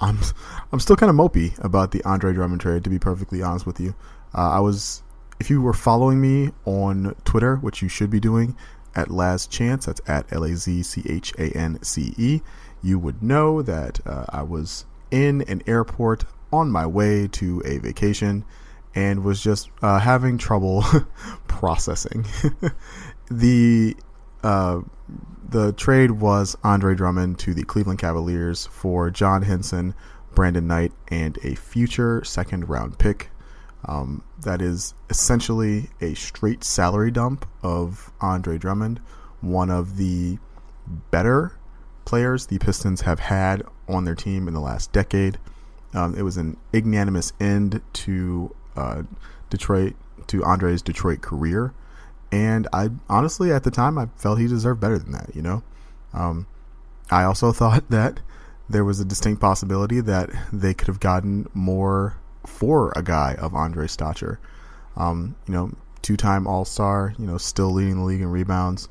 I'm I'm still kind of mopey about the Andre Drummond trade, to be perfectly honest with you. If you were following me on Twitter, which you should be doing, at Laz Chance, that's at LazChance, you would know that I was in an airport on my way to a vacation and was just having trouble processing. the The trade was Andre Drummond to the Cleveland Cavaliers for John Henson, Brandon Knight, and a future second-round pick. That is essentially a straight salary dump of Andre Drummond, one of the better players the Pistons have had on their team in the last decade. It was an ignominious end to Andre's Detroit career. And I honestly, at the time, I felt he deserved better than that, I also thought that there was a distinct possibility that they could have gotten more for a guy of Andre's stature. Two-time All-Star, still leading the league in rebounds,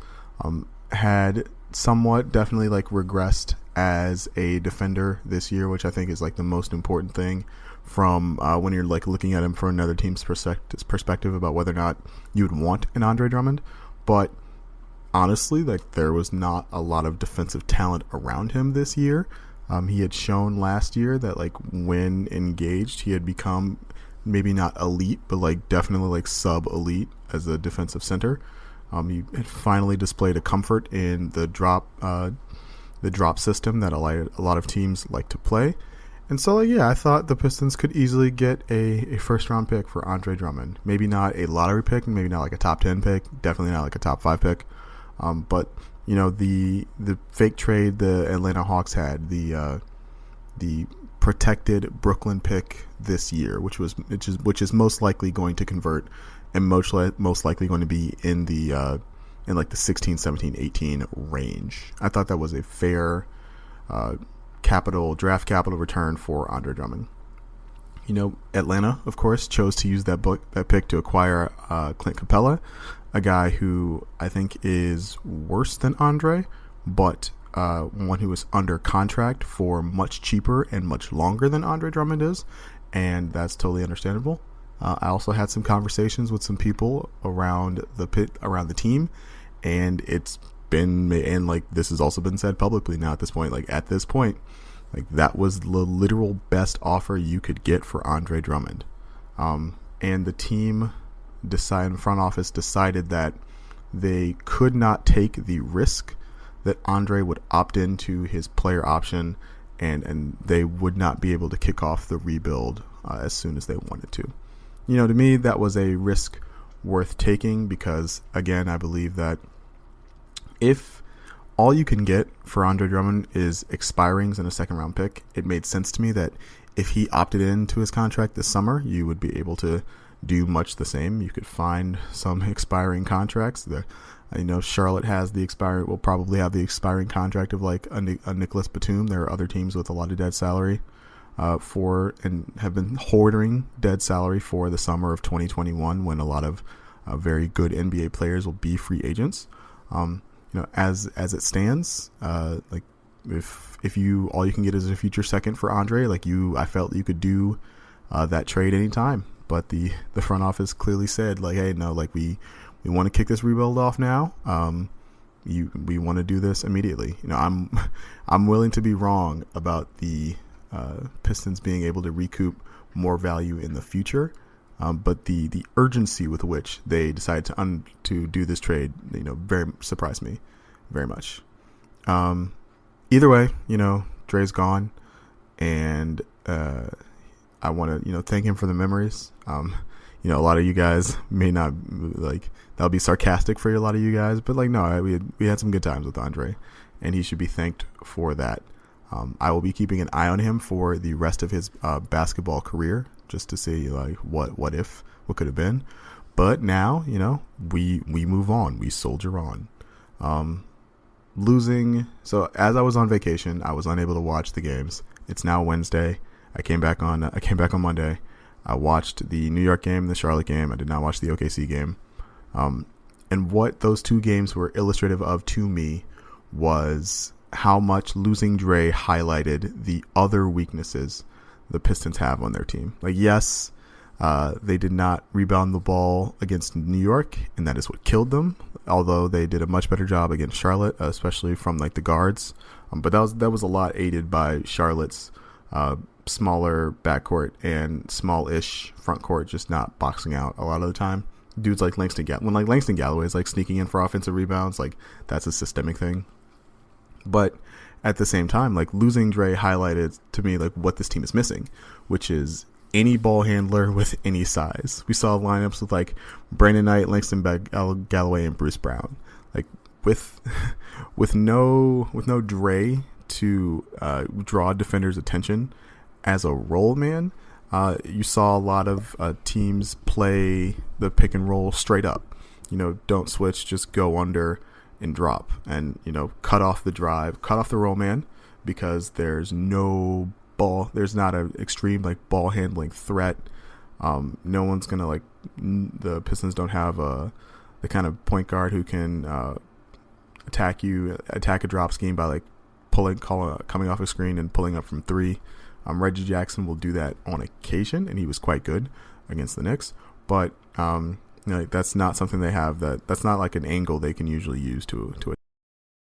had somewhat definitely regressed as a defender this year, which I think is the most important thing from when you're looking at him from another team's perspective about whether or not you would want an Andre Drummond. But honestly, there was not a lot of defensive talent around him this year. He had shown last year that when engaged, he had become maybe not elite, but definitely sub-elite as a defensive center. He had finally displayed a comfort in the drop system that a lot of teams like to play. And so, I thought the Pistons could easily get a first-round pick for Andre Drummond. Maybe not a lottery pick, maybe not a top 10 pick, definitely not a top 5 pick. But the fake trade the Atlanta Hawks had, the protected Brooklyn pick this year, which is most likely going to convert and most likely going to be in the 16, 17, 18 range. I thought that was a fair draft capital return for Andre Drummond. Atlanta, of course, chose to use that pick to acquire Clint Capella, a guy who I think is worse than Andre, but one who is under contract for much cheaper and much longer than Andre Drummond is, and that's totally understandable. I also had some conversations with some people around the team, and it's been, and this has also been said publicly now at this point, that was the literal best offer you could get for Andre Drummond. And the team front office decided that they could not take the risk that Andre would opt into his player option, and they would not be able to kick off the rebuild as soon as they wanted to. To me, that was a risk worth taking because, again, I believe that if all you can get for Andre Drummond is expirings and a second-round pick, it made sense to me that if he opted into his contract this summer, you would be able to do much the same. You could find some expiring contracts. Charlotte will probably have the expiring contract of a Nicholas Batum. There are other teams with a lot of dead salary and have been hoarding dead salary for the summer of 2021 when a lot of very good NBA players will be free agents. As it stands, if all you can get is a future second for Andre, I felt you could do that trade anytime. But the front office clearly said, hey, no, we want to kick this rebuild off now. We want to do this immediately. I'm willing to be wrong about the Pistons being able to recoup more value in the future. But the urgency with which they decided to do this trade, very surprised me very much. Either way, Dre's gone, and I want to thank him for the memories. A lot of you guys may not that'll be sarcastic for a lot of you guys, but no, we had some good times with Andre, and he should be thanked for that. I will be keeping an eye on him for the rest of his basketball career, just to see what could have been. But now, we move on, we soldier on. Losing. So as I was on vacation, I was unable to watch the games. It's now Wednesday. I came back on Monday. I watched the New York game, the Charlotte game. I did not watch the OKC game. And what those two games were illustrative of to me was how much losing Dre highlighted the other weaknesses the Pistons have on their team. Like, yes, they did not rebound the ball against New York, and that is what killed them. Although they did a much better job against Charlotte, especially from like the guards. But that was a lot aided by Charlotte's smaller backcourt and small-ish front court just not boxing out a lot of the time. Dudes like Langston Galloway is like sneaking in for offensive rebounds, like that's a systemic thing. But at the same time, like losing Dre highlighted to me like what this team is missing, which is any ball handler with any size. We saw lineups with like Brandon Knight, Langston Galloway, and Bruce Brown. Like with no Dre to draw defenders' attention as a roll man, you saw a lot of teams play the pick and roll straight up. Don't switch, just go under and drop, and cut off the drive, cut off the roll man, because there's no ball. There's not an extreme like ball handling threat. No one's gonna the Pistons don't have the kind of point guard who can attack a drop scheme by like coming off a screen and pulling up from three. Reggie Jackson will do that on occasion, and he was quite good against the Knicks. But that's not something they have. That's not like an angle they can usually use to